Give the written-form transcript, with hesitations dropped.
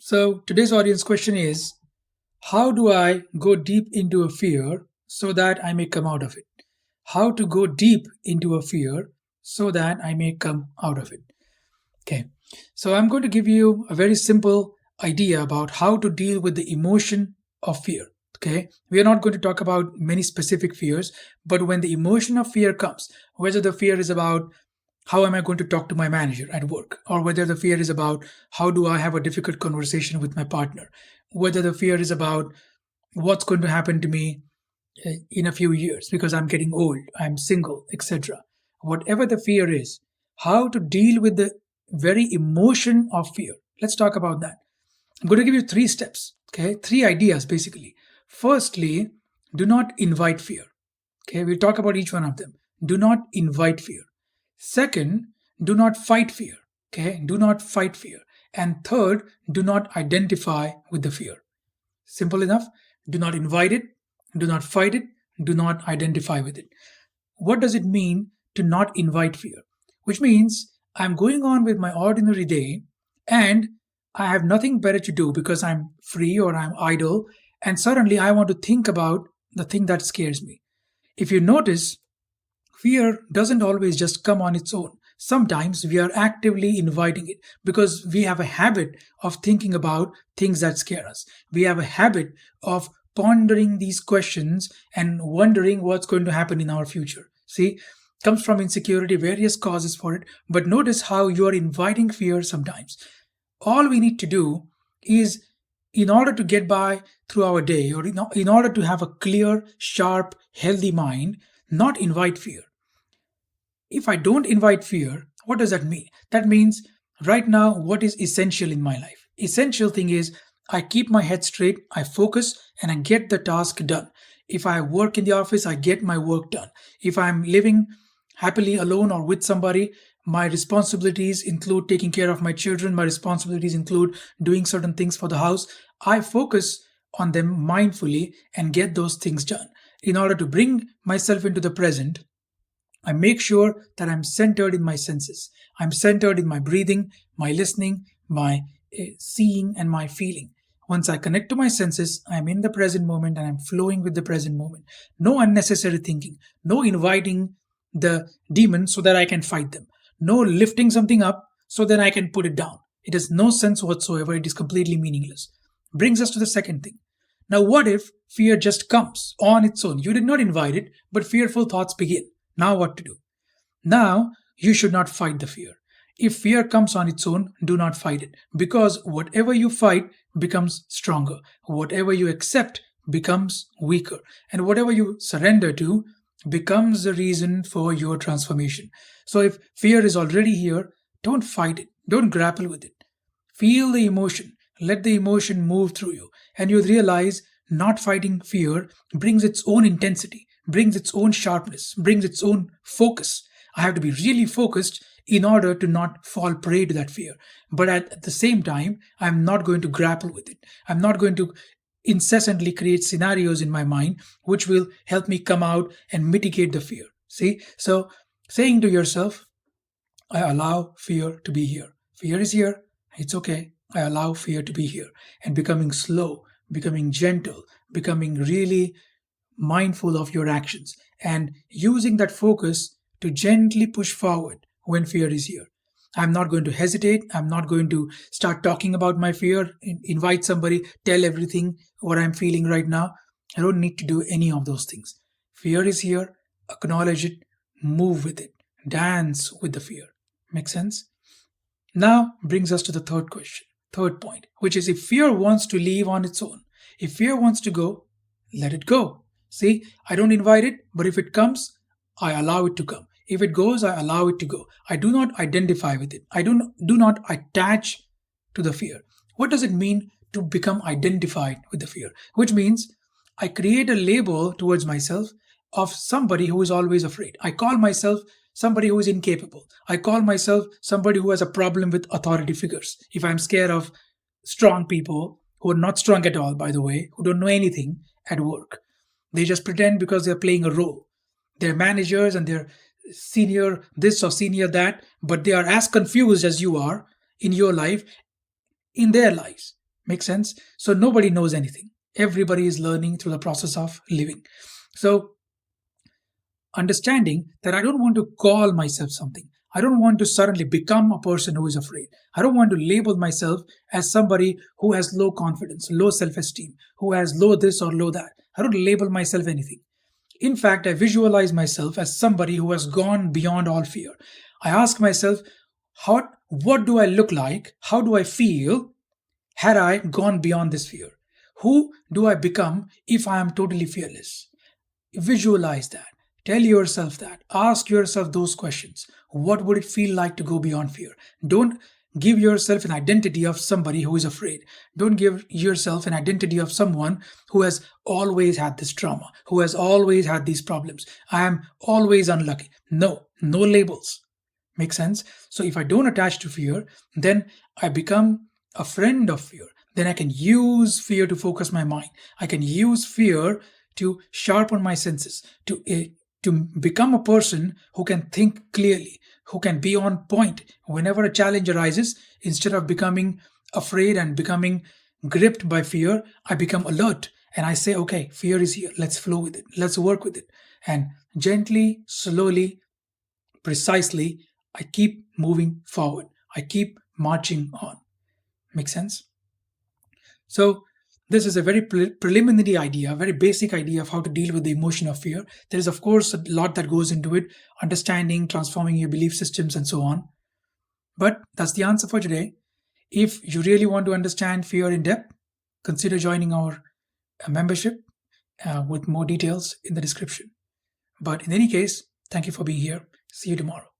So today's audience question is, how do I go deep into a fear so that I may come out of it? How to go deep into a fear so that I may come out of it. Okay. So I'm going to give you a very simple idea about how to deal with the emotion of fear. Okay. We are not going to talk about many specific fears, but when the emotion of fear comes, whether the fear is about how am I going to talk to my manager at work, or whether the fear is about how do I have a difficult conversation with my partner, whether the fear is about what's going to happen to me in a few years because I'm getting old, I'm single, etc. Whatever the fear is, how to deal with the very emotion of fear. Let's talk about that. I'm going to give you 3 steps, okay? 3 ideas basically. Firstly, do not invite fear. Okay, we'll talk about each one of them. Do not invite fear. Second, do not fight fear. Okay, do not fight fear. And third, do not identify with the fear. Simple enough. Do not invite it, do not fight it, do not identify with it. What does it mean to not invite fear? Which means I'm going on with my ordinary day and I have nothing better to do because I'm free or I'm idle, and suddenly I want to think about the thing that scares me. If you notice, fear doesn't always just come on its own. Sometimes we are actively inviting it because we have a habit of thinking about things that scare us. We have a habit of pondering these questions and wondering what's going to happen in our future. See, comes from insecurity, various causes for it. But notice how you are inviting fear sometimes. All we need to do is, in order to get by through our day, or in order to have a clear, sharp, healthy mind, not invite fear. If I don't invite fear, what does that mean? That means right now, what is essential in my life? Essential thing is I keep my head straight, I focus, and I get the task done. If I work in the office, I get my work done. If I'm living happily alone or with somebody, my responsibilities include taking care of my children, my responsibilities include doing certain things for the house. I focus on them mindfully and get those things done. In order to bring myself into the present, I make sure that I'm centered in my senses. I'm centered in my breathing, my listening, my seeing, and my feeling. Once I connect to my senses, I'm in the present moment and I'm flowing with the present moment. No unnecessary thinking, no inviting the demons so that I can fight them, no lifting something up so that I can put it down. It has no sense whatsoever. It is completely meaningless. Brings us to the second thing. Now, what if fear just comes on its own? You did not invite it, but fearful thoughts begin. Now, what to do? Now, you should not fight the fear. If fear comes on its own, do not fight it, because whatever you fight becomes stronger. Whatever you accept becomes weaker. And whatever you surrender to becomes the reason for your transformation. So if fear is already here, don't fight it. Don't grapple with it. Feel the emotion. Let the emotion move through you. And you'll realize not fighting fear brings its own intensity, brings its own sharpness, brings its own focus. I have to be really focused in order to not fall prey to that fear. But at the same time, I'm not going to grapple with it. I'm not going to incessantly create scenarios in my mind which will help me come out and mitigate the fear. See? So saying to yourself, I allow fear to be here. Fear is here. It's okay. I allow fear to be here. And becoming slow, becoming gentle, becoming really mindful of your actions, and using that focus to gently push forward when fear is here. I'm not going to hesitate. I'm not going to start talking about my fear, invite somebody, tell everything what I'm feeling right now. I don't need to do any of those things. Fear is here. Acknowledge it. Move with it. Dance with the fear. Make sense? Now brings us to the third question, third point, which is if fear wants to leave on its own, if fear wants to go, let it go. See, I don't invite it, but if it comes, I allow it to come. If it goes, I allow it to go. I do not identify with it. I do not attach to the fear. What does it mean to become identified with the fear? Which means I create a label towards myself of somebody who is always afraid. I call myself somebody who is incapable. I call myself somebody who has a problem with authority figures. If I'm scared of strong people who are not strong at all, by the way, who don't know anything at work, they just pretend because they're playing a role. They're managers and they're senior this or senior that, but they are as confused as you are in your life, in their lives. Make sense? So nobody knows anything. Everybody is learning through the process of living. So understanding that I don't want to call myself something. I don't want to suddenly become a person who is afraid. I don't want to label myself as somebody who has low confidence, low self esteem, who has low this or low that. I don't label myself anything. In fact, I visualize myself as somebody who has gone beyond all fear. I ask myself, what do I look like? How do I feel had I gone beyond this fear? Who do I become if I am totally fearless? Visualize that. Tell yourself that. Ask yourself those questions. What would it feel like to go beyond fear? Don't give yourself an identity of somebody who is afraid. Don't give yourself an identity of someone who has always had this trauma, who has always had these problems. I am always unlucky. No, no labels. Make sense? So if I don't attach to fear, then I become a friend of fear. Then I can use fear to focus my mind. I can use fear to sharpen my senses, to become a person who can think clearly, who can be on point whenever a challenge arises. Instead of becoming afraid and becoming gripped by fear, I become alert and I say, okay, fear is here. Let's flow with it. Let's work with it. And gently, slowly, precisely, I keep moving forward. I keep marching on. Make sense? So, this is a very preliminary idea, a very basic idea of how to deal with the emotion of fear. There is, of course, a lot that goes into it, understanding, transforming your belief systems, and so on. But that's the answer for today. If you really want to understand fear in depth, consider joining our membership with more details in the description. But in any case, thank you for being here. See you tomorrow.